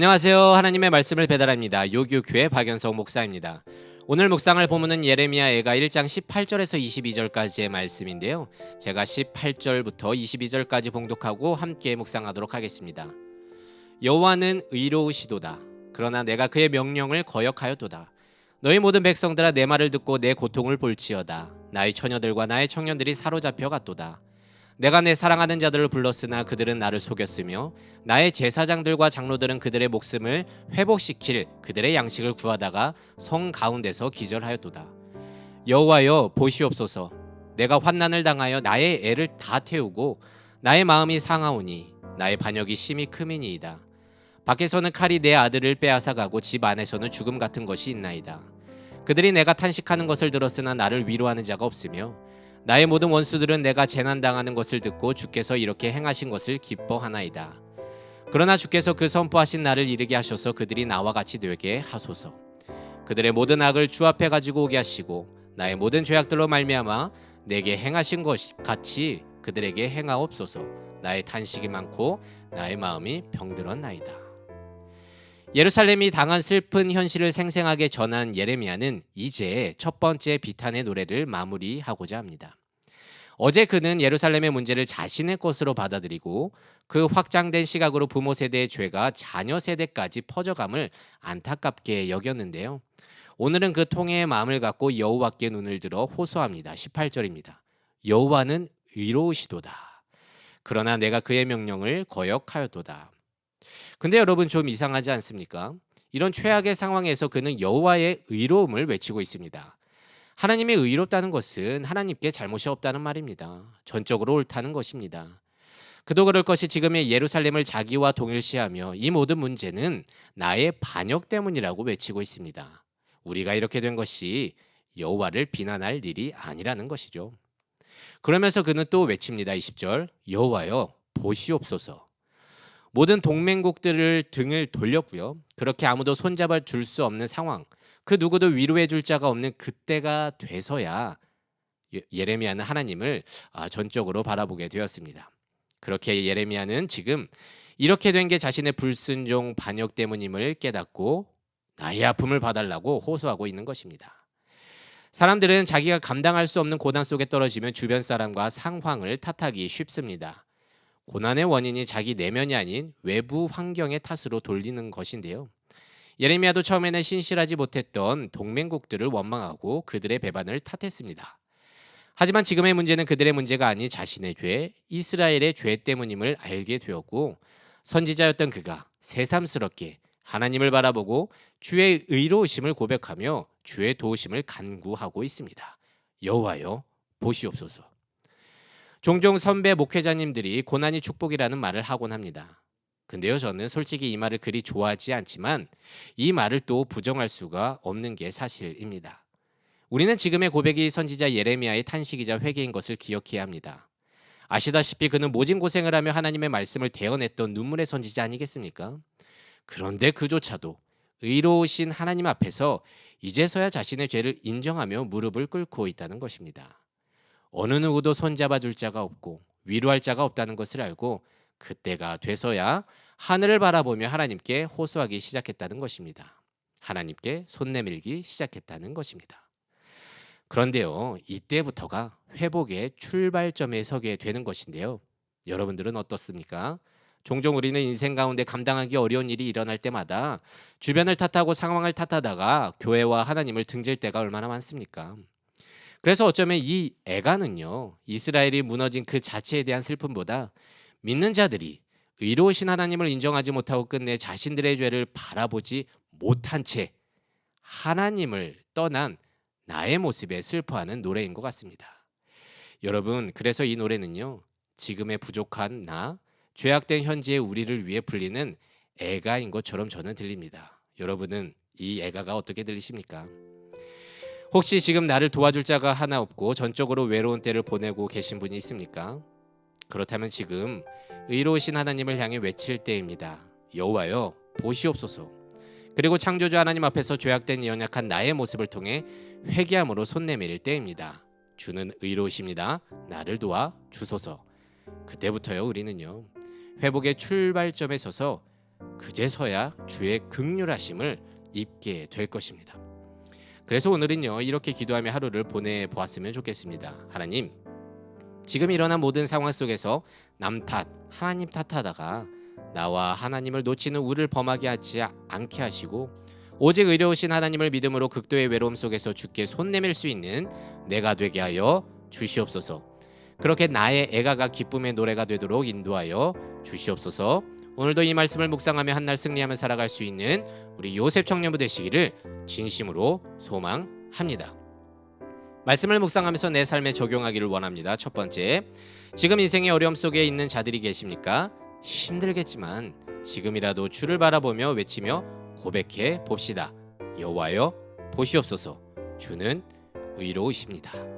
안녕하세요. 하나님의 말씀을 배달합니다. 요교교회 박연석 목사입니다. 오늘 묵상할 본문은 예레미야 애가 1장 18절에서 22절까지의 말씀인데요. 제가 18절부터 22절까지 봉독하고 함께 묵상하도록 하겠습니다. 여호와는 의로우시도다. 그러나 내가 그의 명령을 거역하였도다. 너희 모든 백성들아 내 말을 듣고 내 고통을 볼지어다. 나의 처녀들과 나의 청년들이 사로잡혀 갔도다. 내가 내 사랑하는 자들을 불렀으나 그들은 나를 속였으며 나의 제사장들과 장로들은 그들의 목숨을 회복시킬 그들의 양식을 구하다가 성 가운데서 기절하였도다. 여호와여 보시옵소서. 내가 환난을 당하여 나의 애를 다 태우고 나의 마음이 상하오니 나의 반역이 심히 크미니이다. 밖에서는 칼이 내 아들을 빼앗아가고 집 안에서는 죽음 같은 것이 있나이다. 그들이 내가 탄식하는 것을 들었으나 나를 위로하는 자가 없으며 나의 모든 원수들은 내가 재난당하는 것을 듣고 주께서 이렇게 행하신 것을 기뻐하나이다. 그러나 주께서 그 선포하신 날을 이르게 하셔서 그들이 나와 같이 되게 하소서. 그들의 모든 악을 주 앞에 가지고 오게 하시고 나의 모든 죄악들로 말미암아 내게 행하신 것 같이 그들에게 행하옵소서. 나의 탄식이 많고 나의 마음이 병들었나이다. 예루살렘이 당한 슬픈 현실을 생생하게 전한 예레미야는 이제 첫 번째 비탄의 노래를 마무리하고자 합니다. 어제 그는 예루살렘의 문제를 자신의 것으로 받아들이고 그 확장된 시각으로 부모 세대의 죄가 자녀 세대까지 퍼져감을 안타깝게 여겼는데요. 오늘은 그 통해의 마음을 갖고 여호와께 눈을 들어 호소합니다. 18절입니다. 여호와는 의로우시도다. 그러나 내가 그의 명령을 거역하였도다. 근데 여러분 좀 이상하지 않습니까? 이런 최악의 상황에서 그는 여호와의 의로움을 외치고 있습니다. 하나님이 의롭다는 것은 하나님께 잘못이 없다는 말입니다. 전적으로 옳다는 것입니다. 그도 그럴 것이 지금의 예루살렘을 자기와 동일시하며 이 모든 문제는 나의 반역 때문이라고 외치고 있습니다. 우리가 이렇게 된 것이 여호와를 비난할 일이 아니라는 것이죠. 그러면서 그는 또 외칩니다. 20절 여호와여 보시옵소서. 모든 동맹국들을 등을 돌렸고요. 그렇게 아무도 손잡아 줄 수 없는 상황, 그 누구도 위로해 줄 자가 없는 그때가 돼서야 예레미야는 하나님을 전적으로 바라보게 되었습니다. 그렇게 예레미야는 지금 이렇게 된 게 자신의 불순종 반역 때문임을 깨닫고 나의 아픔을 봐달라고 호소하고 있는 것입니다. 사람들은 자기가 감당할 수 없는 고난 속에 떨어지면 주변 사람과 상황을 탓하기 쉽습니다. 고난의 원인이 자기 내면이 아닌 외부 환경의 탓으로 돌리는 것인데요. 예레미야도 처음에는 신실하지 못했던 동맹국들을 원망하고 그들의 배반을 탓했습니다. 하지만 지금의 문제는 그들의 문제가 아닌 자신의 죄, 이스라엘의 죄 때문임을 알게 되었고 선지자였던 그가 새삼스럽게 하나님을 바라보고 주의 의로우심을 고백하며 주의 도우심을 간구하고 있습니다. 여호와여 보시옵소서. 종종 선배 목회자님들이 고난이 축복이라는 말을 하곤 합니다. 근데요, 저는 솔직히 이 말을 그리 좋아하지 않지만 이 말을 또 부정할 수가 없는 게 사실입니다. 우리는 지금의 고백이 선지자 예레미야의 탄식이자 회개인 것을 기억해야 합니다. 아시다시피 그는 모진 고생을 하며 하나님의 말씀을 대언했던 눈물의 선지자 아니겠습니까? 그런데 그조차도 의로우신 하나님 앞에서 이제서야 자신의 죄를 인정하며 무릎을 꿇고 있다는 것입니다. 어느 누구도 손잡아 줄 자가 없고 위로할 자가 없다는 것을 알고 그때가 돼서야 하늘을 바라보며 하나님께 호소하기 시작했다는 것입니다. 하나님께 손 내밀기 시작했다는 것입니다. 그런데요, 이때부터가 회복의 출발점에 서게 되는 것인데요. 여러분들은 어떻습니까? 종종 우리는 인생 가운데 감당하기 어려운 일이 일어날 때마다 주변을 탓하고 상황을 탓하다가 교회와 하나님을 등질 때가 얼마나 많습니까? 그래서 어쩌면 이 애가는요, 이스라엘이 무너진 그 자체에 대한 슬픔보다 믿는 자들이 의로우신 하나님을 인정하지 못하고 끝내 자신들의 죄를 바라보지 못한 채 하나님을 떠난 나의 모습에 슬퍼하는 노래인 것 같습니다. 여러분, 그래서 이 노래는요, 지금의 부족한 나, 죄악된 현재의 우리를 위해 불리는 애가인 것처럼 저는 들립니다. 여러분은 이 애가가 어떻게 들리십니까? 혹시 지금 나를 도와줄 자가 하나 없고 전적으로 외로운 때를 보내고 계신 분이 있습니까? 그렇다면 지금 의로우신 하나님을 향해 외칠 때입니다. 여호와여 보시옵소서. 그리고 창조주 하나님 앞에서 죄악된 연약한 나의 모습을 통해 회개함으로 손 내밀 때입니다. 주는 의로우십니다. 나를 도와 주소서. 그때부터요, 우리는요, 회복의 출발점에 서서 그제서야 주의 긍휼하심을 입게 될 것입니다. 그래서 오늘은요, 이렇게 기도하며 하루를 보내보았으면 좋겠습니다. 하나님, 지금 일어난 모든 상황 속에서 남 탓, 하나님 탓하다가 나와 하나님을 놓치는 우를 범하게 하지 않게 하시고 오직 의로우신 하나님을 믿음으로 극도의 외로움 속에서 주께 손 내밀 수 있는 내가 되게 하여 주시옵소서. 그렇게 나의 애가가 기쁨의 노래가 되도록 인도하여 주시옵소서. 오늘도 이 말씀을 묵상하며 한날 승리하며 살아갈 수 있는 우리 요셉 청년부 되시기를 진심으로 소망합니다. 말씀을 묵상하면서 내 삶에 적용하기를 원합니다. 첫 번째, 지금 인생의 어려움 속에 있는 자들이 계십니까? 힘들겠지만 지금이라도 주를 바라보며 외치며 고백해 봅시다. 여호와여 보시옵소서. 주는 의로우십니다.